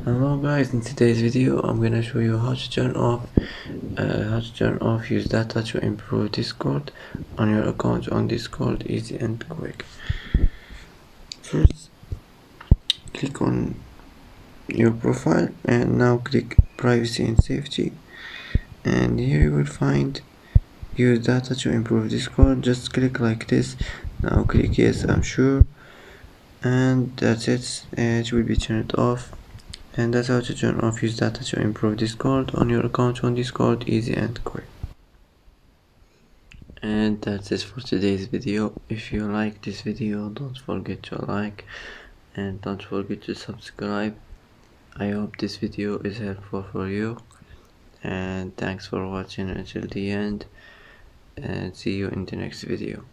Hello guys, in today's video I'm gonna show you how to turn off use data to improve Discord on your account on Discord, easy and quick. First click on your profile and now click privacy and safety, and here you will find use data to improve Discord. Just click like this. Now click yes, I'm sure, and that's it. It will be turned off. And that's how to turn off use data to improve Discord on your account on Discord, easy and quick. And that's it for today's video. If you like this video, don't forget to like and don't forget to subscribe. I hope this video is helpful for you, and thanks for watching until the end, and see you in the next video.